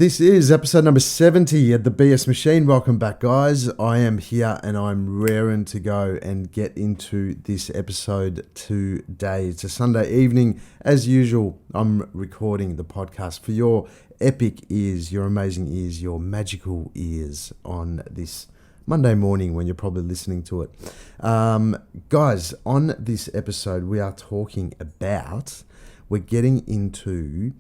This is episode number 70 at the BS Machine. Welcome back, guys. I am here and I'm raring to go and get into this episode today. It's a Sunday evening. As usual, I'm recording the podcast for your epic ears, your amazing ears, your magical ears on this Monday morning when you're probably listening to it. Guys, on this episode, we're getting into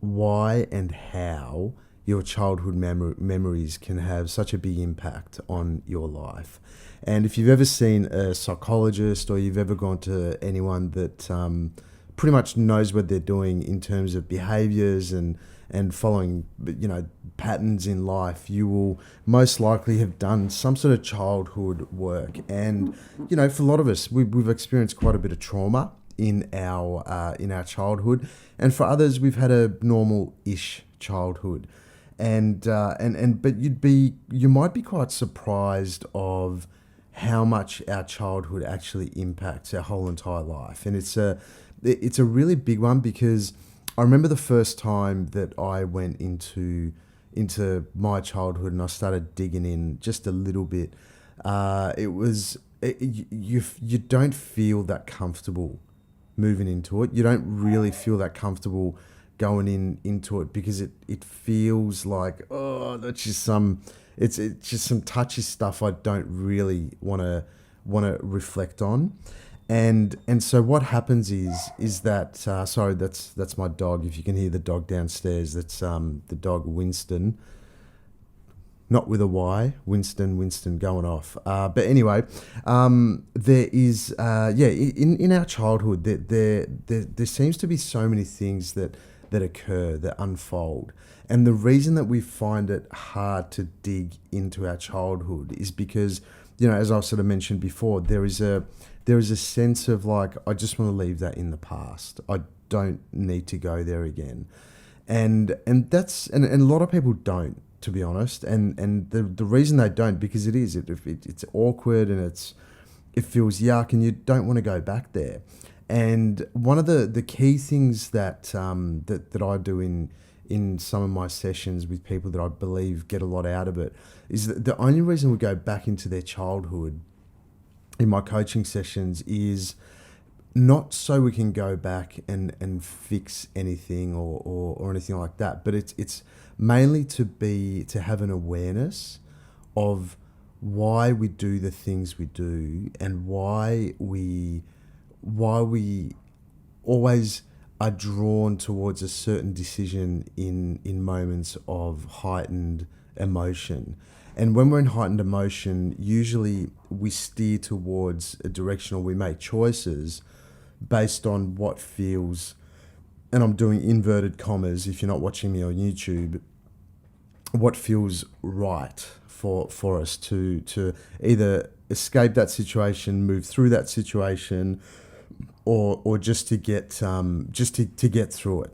why and how your childhood memories can have such a big impact on your life. And if you've ever seen a psychologist or you've ever gone to anyone that pretty much knows what they're doing in terms of behaviors and following, patterns in life, you will most likely have done some sort of childhood work. And, for a lot of us, we've experienced quite a bit of trauma in our childhood, and for others we've had a normal-ish childhood, but you might be quite surprised of how much our childhood actually impacts our whole entire life. And it's a really big one, because I remember the first time that I went into my childhood and I started digging in just a little bit. You don't feel that comfortable moving into it. You don't really feel that comfortable going into it, because it feels like, that's just it's just some touchy stuff I don't really want to reflect on. And so what happens is that sorry, that's my dog. If you can hear the dog downstairs, that's the dog Winston, not with a Y, Winston going off. But anyway, there is, in our childhood, there seems to be so many things that occur, that unfold. And the reason that we find it hard to dig into our childhood is because, as I sort of mentioned before, there is a sense of like, I just want to leave that in the past. I don't need to go there again. And a lot of people don't, to be honest, and the reason they don't, because it's awkward and it feels yuck, and you don't want to go back there. And one of the key things that I do in some of my sessions with people that I believe get a lot out of it is that the only reason we go back into their childhood in my coaching sessions is not so we can go back and fix anything or anything like that, but it's mainly to have an awareness of why we do the things we do, and why we always are drawn towards a certain decision in moments of heightened emotion. And when we're in heightened emotion, usually we steer towards a direction, or we make choices based on what feels, and I'm doing inverted commas if you're not watching me on YouTube, what feels right for us to either escape that situation, move through that situation, or just to get to get through it.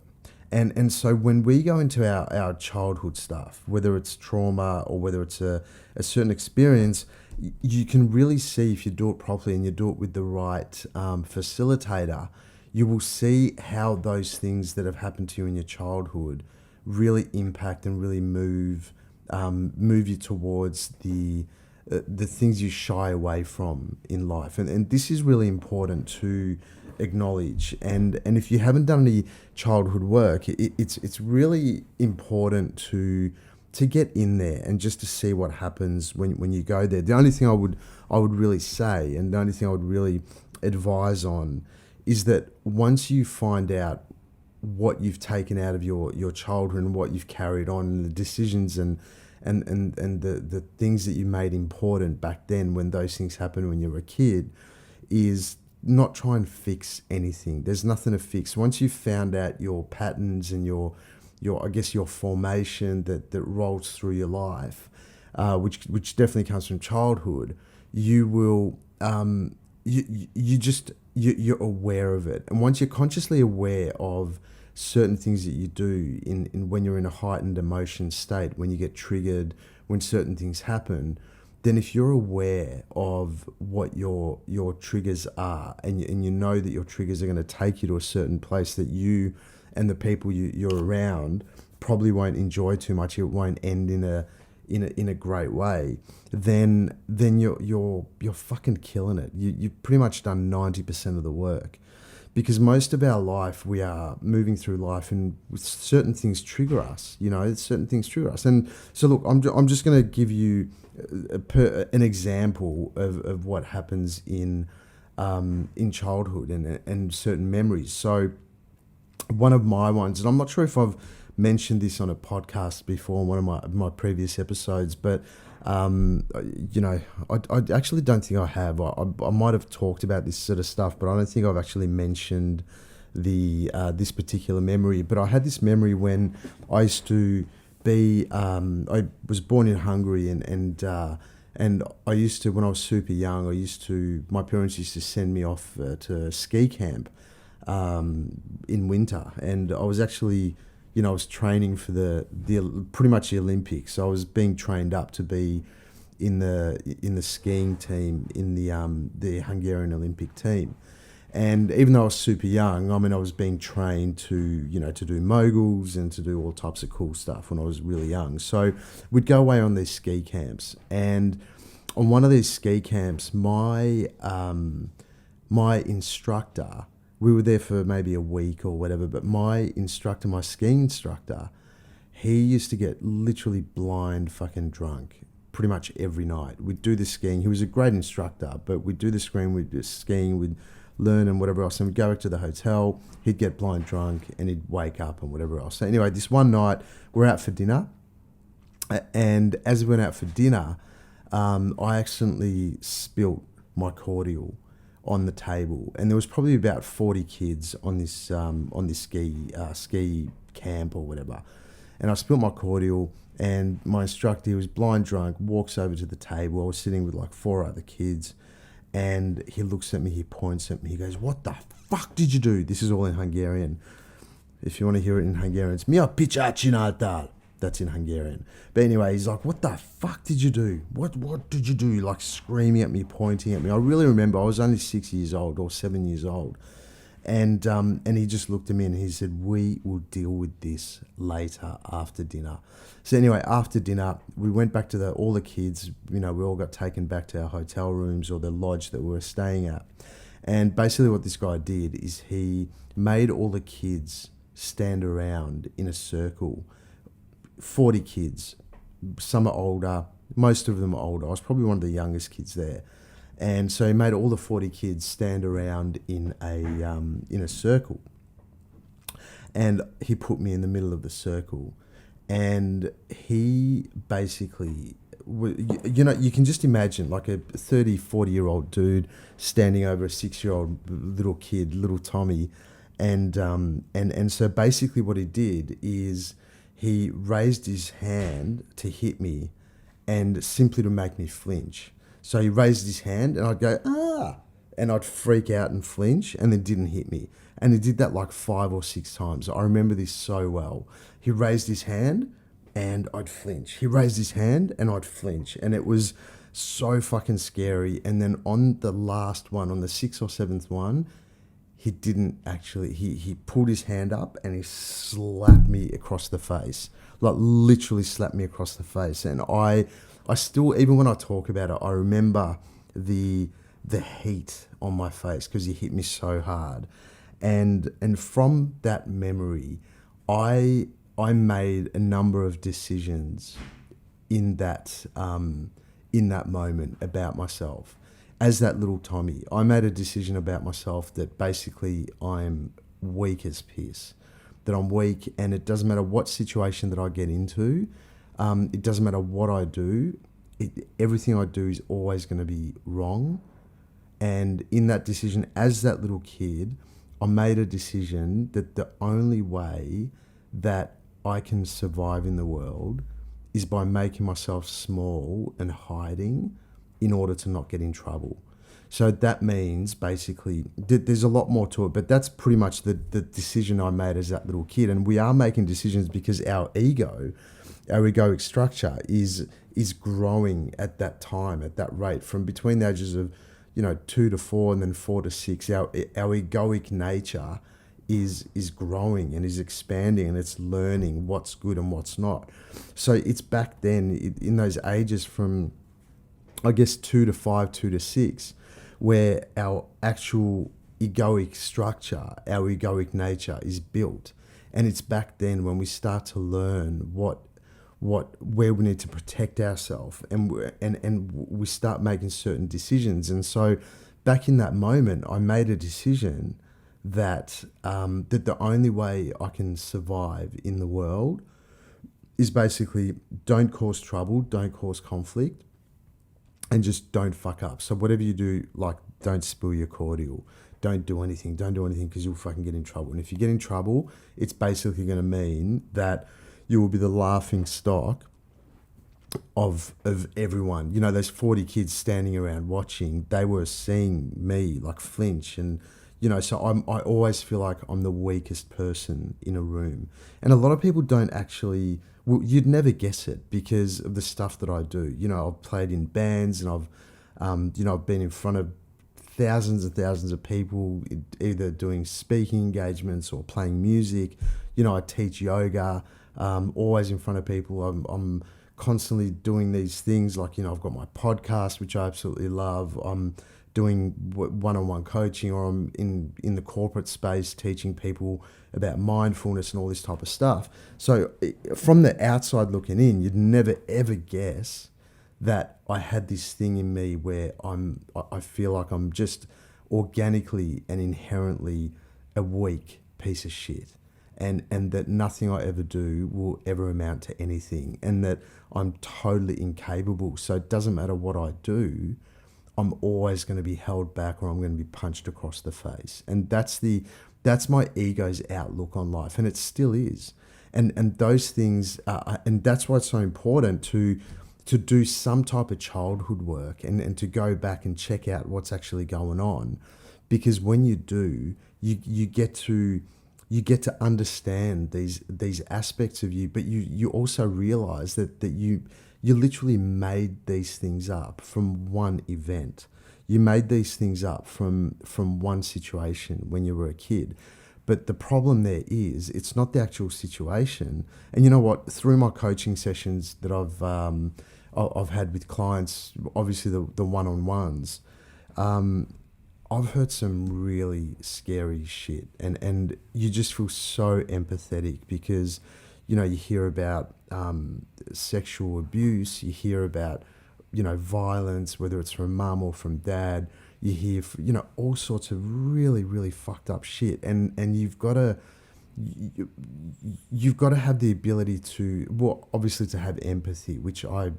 And so when we go into our childhood stuff, whether it's trauma or whether it's a certain experience, you can really see, if you do it properly and you do it with the right facilitator, you will see how those things that have happened to you in your childhood really impact and really move you towards the things you shy away from in life. And this is really important to acknowledge. And if you haven't done any childhood work, it's really important to get in there and just to see what happens when you go there. The only thing I would really say, and the only thing I would really advise on, is that once you find out what you've taken out of your childhood and what you've carried on, and the decisions and the things that you made important back then when those things happened when you were a kid, is not try and fix anything. There's nothing to fix. Once you've found out your patterns and your formation that rolls through your life, which definitely comes from childhood, you will you're aware of it. And once you're consciously aware of certain things that you do in when you're in a heightened emotion state, when you get triggered, when certain things happen, then if you're aware of what your triggers are, and you know that your triggers are going to take you to a certain place that you and the people you're around probably won't enjoy too much, it won't end in a great way, then you're fucking killing it. You've pretty much done 90% of the work, because most of our life we are moving through life and certain things trigger us. Certain things trigger us. And so look, I'm just going to give you an example of what happens in childhood and certain memories. So one of my ones, and I'm not sure if I've mentioned this on a podcast before in one of my previous episodes, but I actually don't think I have. I might have talked about this sort of stuff, but I don't think I've actually mentioned this particular memory. But I had this memory when I used to be. I was born in Hungary, and I used to, when I was super young, my parents used to send me off to ski camp in winter, and I was actually, I was training for the pretty much the Olympics. So I was being trained up to be in the skiing team in the Hungarian Olympic team. And even though I was super young, I mean, I was being trained to do moguls and to do all types of cool stuff when I was really young. So we'd go away on these ski camps, and on one of these ski camps, my instructor, we were there for maybe a week or whatever, but my skiing instructor, he used to get literally blind fucking drunk pretty much every night. We'd do the skiing. He was a great instructor, but we'd do the skiing, we'd learn and whatever else, and we'd go back to the hotel. He'd get blind drunk and he'd wake up and whatever else. So anyway, this one night we're out for dinner, and as we went out for dinner, I accidentally spilt my cordial on the table, and there was probably about 40 kids on this ski camp or whatever, and I spilled my cordial, and my instructor, he was blind drunk, walks over to the table. I was sitting with like 4 other kids, and he looks at me, he points at me, he goes, "What the fuck did you do?" This is all in Hungarian. If you want to hear it in Hungarian, it's "Mi a picsa csináltál." That's in Hungarian. But anyway, he's like, "What the fuck did you do? What did you do?" Like screaming at me, pointing at me. I really remember I was only 6 years old or 7 years old. And he just looked at me and he said, "We will deal with this later after dinner." So anyway, after dinner, we went back to all the kids, we all got taken back to our hotel rooms or the lodge that we were staying at. And basically what this guy did is he made all the kids stand around in a circle. 40 kids, some are older, most of them are older. I was probably one of the youngest kids there. And so he made all the 40 kids stand around in a circle. And he put me in the middle of the circle. And he basically, you can just imagine like a 30, 40-year-old dude standing over a 6-year-old little kid, little Tommy. And so basically what he did is he raised his hand to hit me and simply to make me flinch. So he raised his hand and I'd go, "Ah," and I'd freak out and flinch, and then didn't hit me. And he did that like 5 or 6 times. I remember this so well. He raised his hand and I'd flinch. He raised his hand and I'd flinch. And it was so fucking scary. And then on the last one, on the 6th or 7th one, he didn't actually, he pulled his hand up and he slapped me across the face. Like literally slapped me across the face. And I still, even when I talk about it, I remember the heat on my face because he hit me so hard. And from that memory, I made a number of decisions in that moment about myself. As that little Tommy, I made a decision about myself that basically I'm weak as piss. That I'm weak, and it doesn't matter what situation that I get into. It doesn't matter what I do. Everything I do is always going to be wrong. And in that decision, as that little kid, I made a decision that the only way that I can survive in the world is by making myself small and hiding in order to not get in trouble. So that means basically there's a lot more to it, but that's pretty much the decision I made as that little kid. And we are making decisions because our egoic structure is growing at that time, at that rate, from between the ages of 2 to 4 and then 4 to 6. Our egoic nature is growing and is expanding, and it's learning what's good and what's not. So it's back then in those ages from, I guess, 2 to 5, 2 to 6, where our actual egoic structure, our egoic nature is built. And it's back then when we start to learn where we need to protect ourselves, and we start making certain decisions. And so back in that moment, I made a decision that that the only way I can survive in the world is basically don't cause trouble, don't cause conflict, and just don't fuck up. So whatever you do, like, don't spill your cordial, don't do anything because you'll fucking get in trouble. And if you get in trouble, it's basically going to mean that you will be the laughing stock of everyone. You know, those 40 kids standing around watching, they were seeing me like flinch. And you know, so I always feel like I'm the weakest person in a room. And a lot of people don't actually, well, you'd never guess it because of the stuff that I do. You know, I've played in bands, and I've been in front of thousands and thousands of people, either doing speaking engagements or playing music. You know, I teach yoga, always in front of people. I'm constantly doing these things, like, you know, I've got my podcast, which I absolutely love. I'm doing one-on-one coaching, or I'm in the corporate space teaching people about mindfulness and all this type of stuff. So from the outside looking in, you'd never ever guess that I had this thing in me where I feel like I'm just organically and inherently a weak piece of shit, and that nothing I ever do will ever amount to anything, and that I'm totally incapable. So it doesn't matter what I do, I'm always going to be held back, or I'm going to be punched across the face. And that's my ego's outlook on life, and it still is. And those things, and that's why it's so important to do some type of childhood work, and to go back and check out what's actually going on, because when you do, you get to understand these aspects of you, but you also realize that you literally made these things up from one event. You made these things up from one situation when you were a kid. But the problem there is, it's not the actual situation. And you know what? Through my coaching sessions that I've had with clients, obviously the one-on-ones, I've heard some really scary shit, and you just feel so empathetic because, you know, you hear about sexual abuse, you hear about, you know, violence, whether it's from mum or from dad, you hear, you know, all sorts of really, really fucked up shit, and you've got to have the ability to, well, obviously to have empathy, which I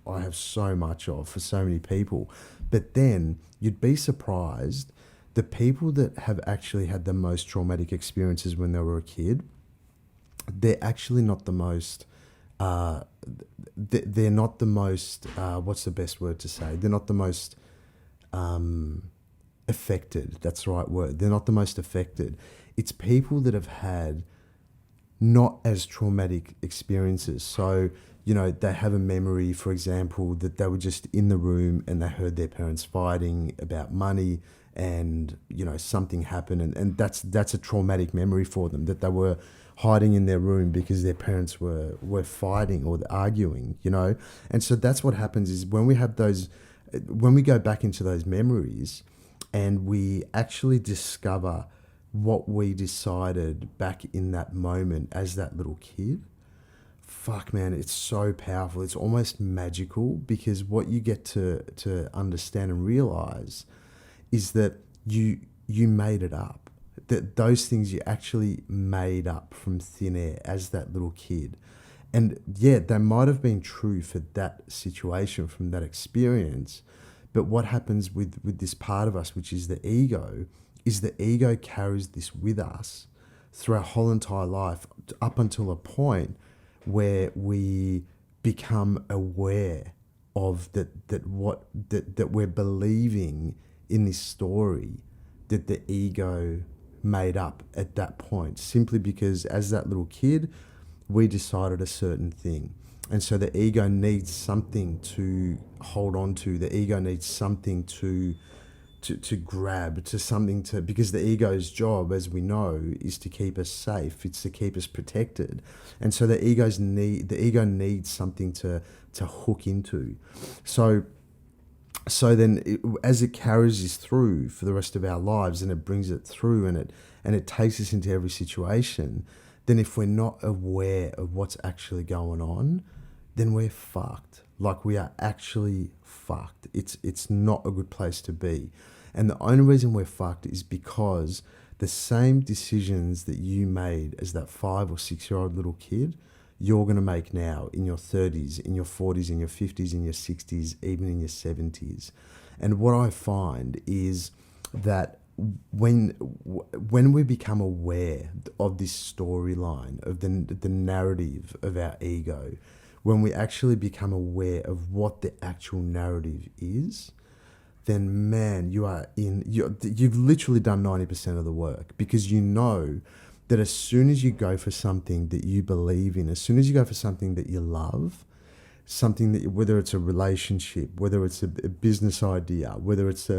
have so much of for so many people. But then you'd be surprised, the people that have actually had the most traumatic experiences when they were a kid, they're actually not the most, they're not the most, what's the best word to say? They're not the most affected. That's the right word. They're not the most affected. It's people that have had not as traumatic experiences. So, you know, they have a memory, for example, that they were just in the room and they heard their parents fighting about money, and, you know, something happened, and that's a traumatic memory for them, that they were hiding in their room because their parents were fighting or arguing, you know. And so that's what happens is when we have those, when we go back into those memories and we actually discover what we decided back in that moment as that little kid, fuck, man, it's so powerful. It's almost magical, because what you get to understand and realize is that you made it up. That those things you actually made up from thin air as that little kid. And yeah, they might have been true for that situation, from that experience. But what happens with this part of us, which is the ego, is the ego carries this with us through our whole entire life, up until a point where we become aware of that we're believing in this story that the ego made up at that point, simply because as that little kid we decided a certain thing. And so the ego needs something to hold on to. The ego needs something to to grab, to something to, because the ego's job, as we know, is to keep us safe. It's to keep us protected. And so the ego needs something to hook into. So then as it carries us through for the rest of our lives, and it brings it through, and it takes us into every situation, then if we're not aware of what's actually going on, then we're fucked. Like, we are actually fucked. It's not a good place to be. And the only reason we're fucked is because the same decisions that you made as that 5 or 6 year old little kid, you're going to make now in your 30s, in your 40s, in your 50s, in your 60s, even in your 70s. And what I find is that when we become aware of this storyline, of the narrative of our ego, when we actually become aware of what the actual narrative is, then man, you've literally done 90% of the work, because you know that as soon as you go for something that you believe in, as soon as you go for something that you love, something that, whether it's a relationship, whether it's a business idea, whether it's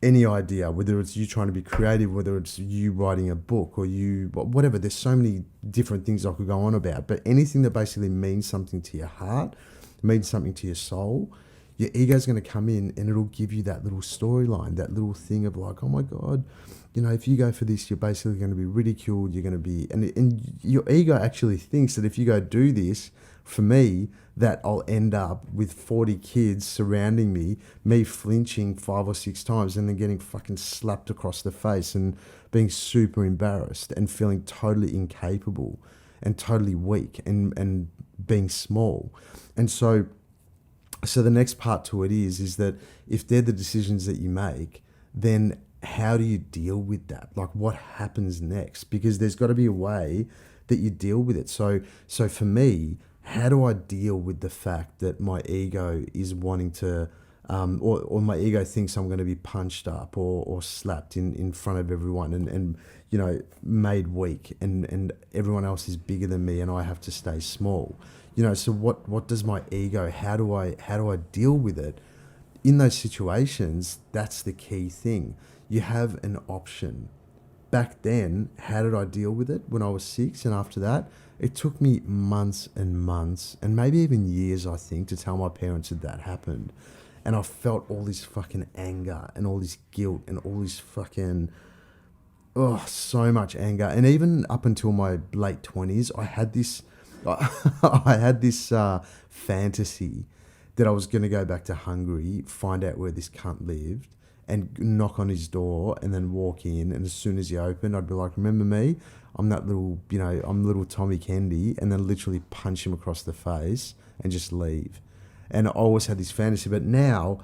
any idea, whether it's you trying to be creative, whether it's you writing a book, or you, whatever, there's so many different things I could go on about, but anything that basically means something to your heart, means something to your soul, your ego's going to come in and it'll give you that little storyline, that little thing of like, oh my God, if you go for this, you're basically going to be ridiculed. You're going to be, and your ego actually thinks that if you go do this, for me, that I'll end up with 40 kids surrounding me flinching 5 or 6 times, and then getting fucking slapped across the face and being super embarrassed and feeling totally incapable and totally weak and being small. And so the next part to it is that if they're the decisions that you make, then how do you deal with that? Like, what happens next? Because there's got to be a way that you deal with it. So for me, how do I deal with the fact that my ego is wanting to, or my ego thinks I'm going to be punched up or slapped in front of everyone and made weak, and everyone else is bigger than me and I have to stay small. So what does my ego, how do I deal with it? In those situations, that's the key thing. You have an option. Back then, how did I deal with it when I was 6? And after that, it took me months and months, and maybe even years, I think, to tell my parents that happened. And I felt all this fucking anger and all this guilt and all this fucking, so much anger. And even up until my late 20s, I had this fantasy that I was going to go back to Hungary, find out where this cunt lived, and knock on his door and then walk in. And as soon as he opened, I'd be like, remember me? I'm that little, I'm little Tommy Kennedy, and then literally punch him across the face and just leave. And I always had this fantasy. But now,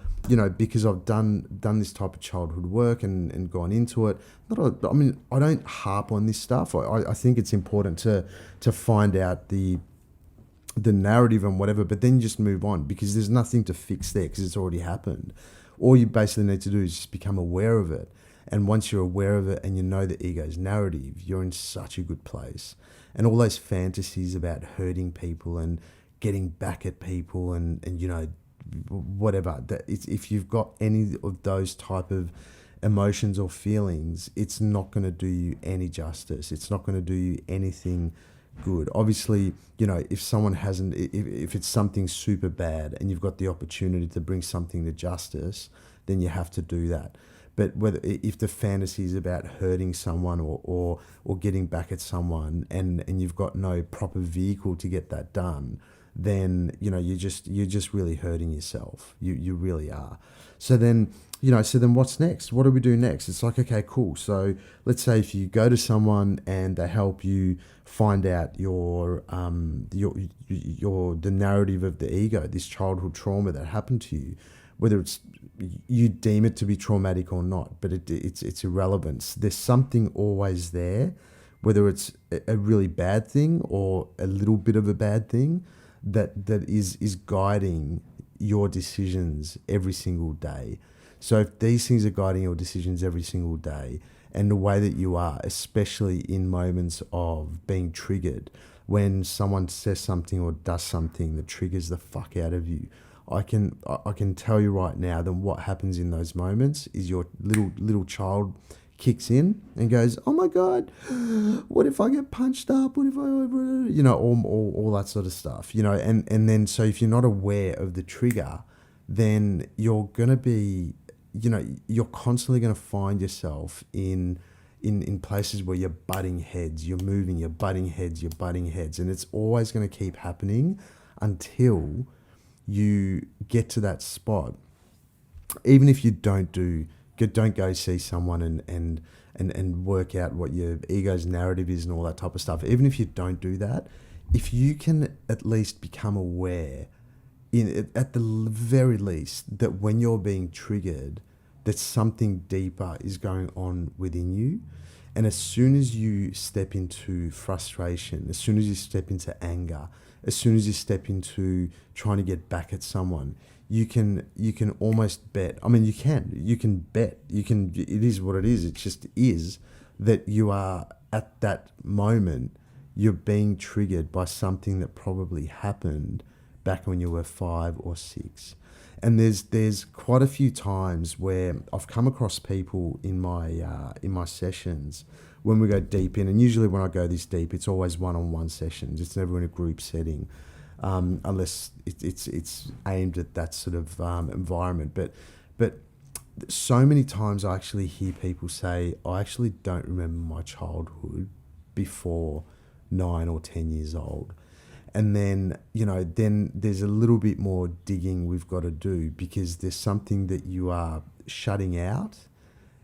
because I've done this type of childhood work and gone into it, I don't harp on this stuff. I think it's important to find out the narrative and whatever, but then you just move on, because there's nothing to fix there, because it's already happened. All you basically need to do is just become aware of it. And once you're aware of it and you know the ego's narrative, you're in such a good place. And all those fantasies about hurting people and getting back at people and whatever, if you've got any of those type of emotions or feelings, it's not going to do you any justice. It's not going to do you anything good. Obviously, if someone hasn't, if it's something super bad and you've got the opportunity to bring something to justice, then you have to do that. But if the fantasy is about hurting someone or getting back at someone and you've got no proper vehicle to get that done, then you're just really hurting yourself. You really are. So then what's next? What do we do next? It's like, okay, cool. So let's say if you go to someone and they help you find out the narrative of the ego, this childhood trauma that happened to you, whether it's you deem it to be traumatic or not, but it's irrelevant. There's something always there, whether it's a really bad thing or a little bit of a bad thing, that is guiding your decisions every single day. So if these things are guiding your decisions every single day, and the way that you are, especially in moments of being triggered, when someone says something or does something that triggers the fuck out of you, I can tell you right now that what happens in those moments is your little child kicks in and goes, oh my God, what if I get punched up? What if I, all that sort of stuff, and then, so if you're not aware of the trigger, then you're going to be, you're constantly going to find yourself in places where you're butting heads, you're moving, you're butting heads, and it's always going to keep happening until you get to that spot. Even if you don't go see someone and work out what your ego's narrative is and all that type of stuff. Even if you don't do that, if you can at least become aware, at the very least, that when you're being triggered, that something deeper is going on within you. And as soon as you step into frustration, as soon as you step into anger, as soon as you step into trying to get back at someone, you can almost bet. I mean, you can bet. It is what it is. It just is that you are at that moment, you're being triggered by something that probably happened back when you were 5 or 6. And there's quite a few times where I've come across people in my sessions when we go deep in, and usually when I go this deep, it's always one-on-one sessions. It's never in a group setting, unless it's aimed at that sort of environment. But so many times I actually hear people say, I actually don't remember my childhood before 9 or 10 years old. And then, then there's a little bit more digging we've got to do, because there's something that you are shutting out.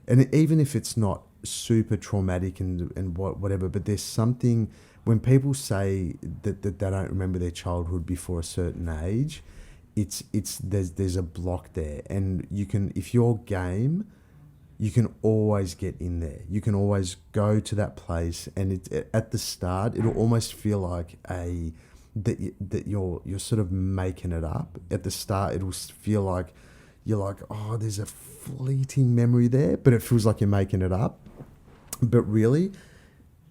And even if it's not super traumatic and whatever, but there's something, when people say that they don't remember their childhood before a certain age, there's a block there. And you can, if you're game, you can always get in there. You can always go to that place, and at the start, it'll almost feel like that you're sort of making it up. At the start, it'll feel like you're like, oh, there's a fleeting memory there, but it feels like you're making it up. But really,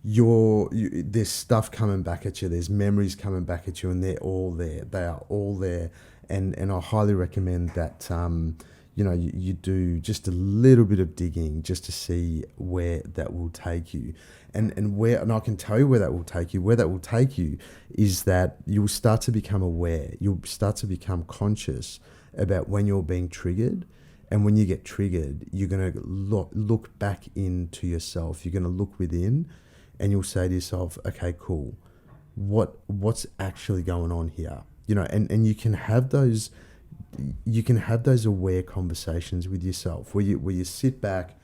there's stuff coming back at you. There's memories coming back at you, and they're all there. They are all there, and I highly recommend that. You do just a little bit of digging just to see where that will take you. And I can tell you where that will take you. Where that will take you is that you'll start to become aware. You'll start to become conscious about when you're being triggered. And when you get triggered, you're going to look back into yourself. You're going to look within, and you'll say to yourself, okay, cool. What's actually going on here? And you can have those aware conversations with yourself where you sit back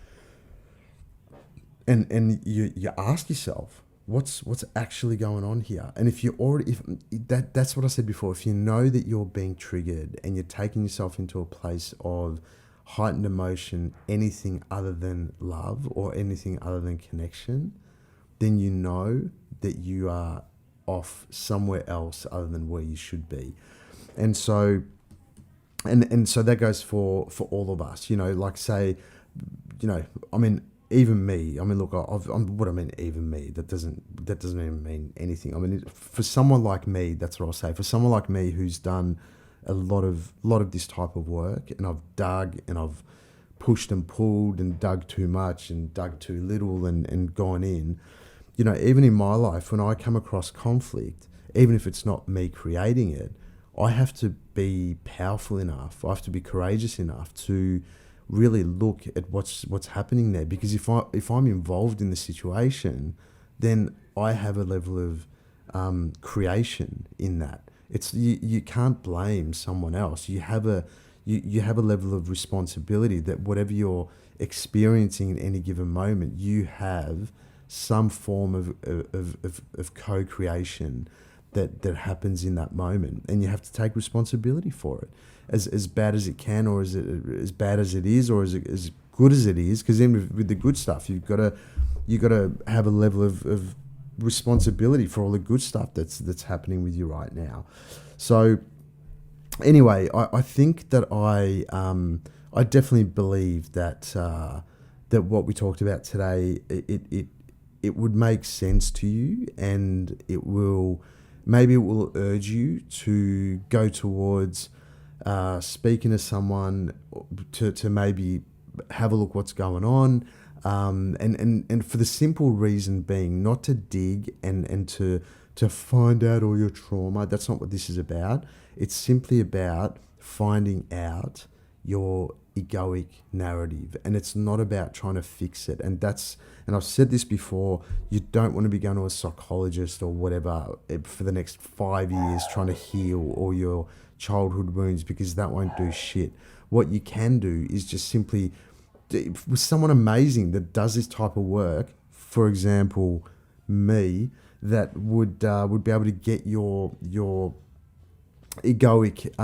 and you ask yourself, what's actually going on here? And that's what I said before, if you know that you're being triggered and you're taking yourself into a place of heightened emotion, anything other than love or anything other than connection, then you know that you are off somewhere else other than where you should be. And so And so that goes for all of us, like say, I mean, even me, I mean, look, even me, that doesn't even mean anything. I mean, for someone like me, that's what I'll say. For someone like me who's done a lot of this type of work, and I've dug and I've pushed and pulled and dug too much and dug too little and gone in, even in my life, when I come across conflict, even if it's not me creating it, I have to be powerful enough. I have to be courageous enough to really look at what's happening there. Because if I'm involved in the situation, then I have a level of creation in that. It's you can't blame someone else. You have a level of responsibility that whatever you're experiencing in any given moment, you have some form of co-creation that happens in that moment, and you have to take responsibility for it, as bad as it can, or as bad as it is, or as good as it is. Because even with the good stuff, you've got to have a level of responsibility for all the good stuff that's happening with you right now. So anyway, I think that I definitely believe that what we talked about today, it would make sense to you, and maybe it will urge you to go towards speaking to someone to maybe have a look what's going on, and for the simple reason being not to dig and to find out all your trauma. That's not what this is about. It's simply about finding out your egoic narrative, and it's not about trying to fix it. And I've said this before, you don't want to be going to a psychologist or whatever for the next 5 years trying to heal all your childhood wounds, because that won't do shit. What you can do is just simply, with someone amazing that does this type of work, for example me, that would be able to get your egoic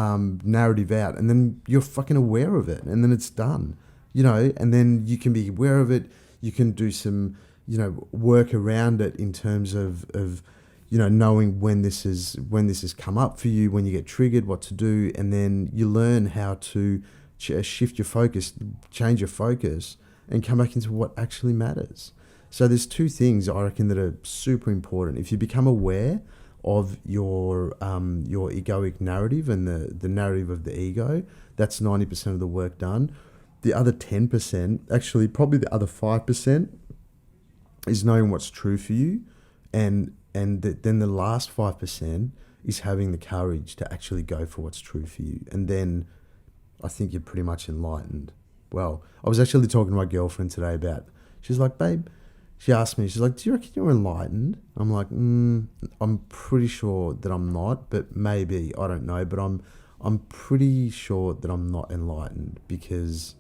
narrative out, and then you're fucking aware of it, and then it's done, and then you can be aware of it. You can do some work around it in terms of knowing when this has come up for you, when you get triggered, what to do, and then you learn how to shift your focus, change your focus, and come back into what actually matters. So there's two things I reckon that are super important. If you become aware of your egoic narrative and the narrative of the ego, that's 90% of the work done. The other 10%, actually probably the other 5%, is knowing what's true for you, and then the last 5% is having the courage to actually go for what's true for you. And then I think you're pretty much enlightened. Well, I was actually talking to my girlfriend today about, she's like, babe, she asked me, she's like, do you reckon you're enlightened? I'm like, I'm pretty sure that I'm not, but maybe, I don't know, but I'm pretty sure that I'm not enlightened because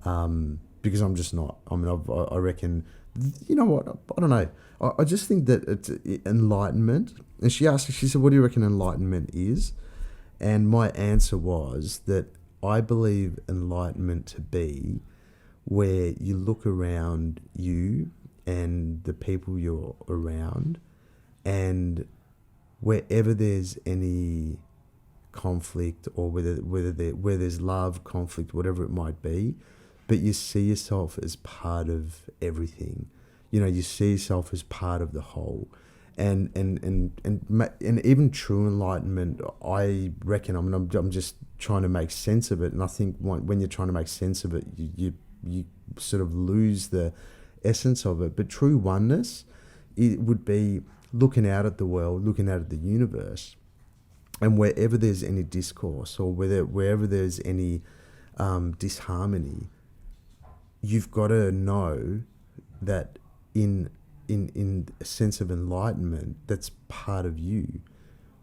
I'm just not. I mean, I reckon, you know what, I don't know. I just think that it's enlightenment. And she asked, she said, what do you reckon enlightenment is? And my answer was that I believe enlightenment to be where you look around you and the people you're around, and wherever there's any conflict, or where there's love, conflict, whatever it might be, but you see yourself as part of everything. You see yourself as part of the whole. And even true enlightenment, I reckon, I mean, I'm just trying to make sense of it, and I think when you're trying to make sense of it, you sort of lose the essence of it. But true oneness, it would be looking out at the world, looking out at the universe, and wherever there's any discourse, or wherever there's any disharmony, you've got to know that in a sense of enlightenment, that's part of you.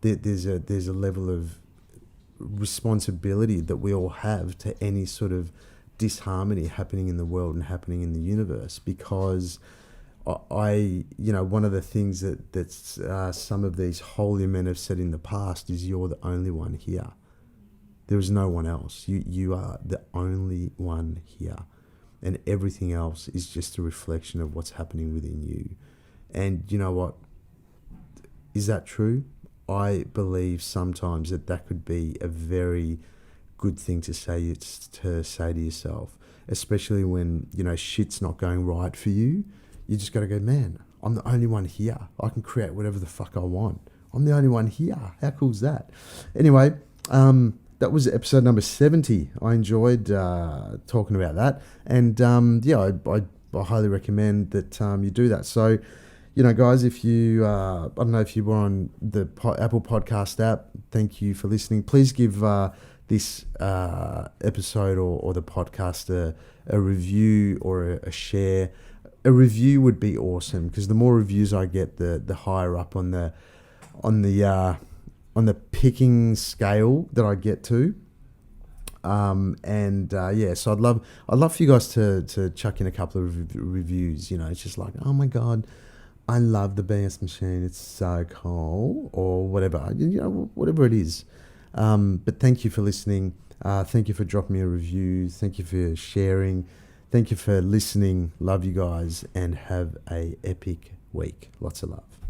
There's a level of responsibility that we all have to any sort of disharmony happening in the world and happening in the universe, because one of the things that's some of these holy men have said in the past is, you're the only one here. There is no one else. You are the only one here, and everything else is just a reflection of what's happening within you. And you know what? Is that true? I believe sometimes that could be a very good thing to say to yourself, especially when shit's not going right for you. You just got to go, man, I'm the only one here. I can create whatever the fuck I want. I'm the only one here. How cool is that? Anyway, that was episode number 70. I enjoyed talking about that, and I highly recommend that you do that. So, guys, if you, I don't know if you were on the Apple Podcast app, thank you for listening. Please give this episode or the podcast a review or a share. A review would be awesome, because the more reviews I get, the higher up on the picking scale that I get to. So I'd love for you guys to chuck in a couple of reviews. It's just like, oh my God, I love the BS machine. It's so cool, or whatever, whatever it is. But thank you for listening. Thank you for dropping me a review. Thank you for sharing. Thank you for listening. Love you guys, and have a epic week. Lots of love.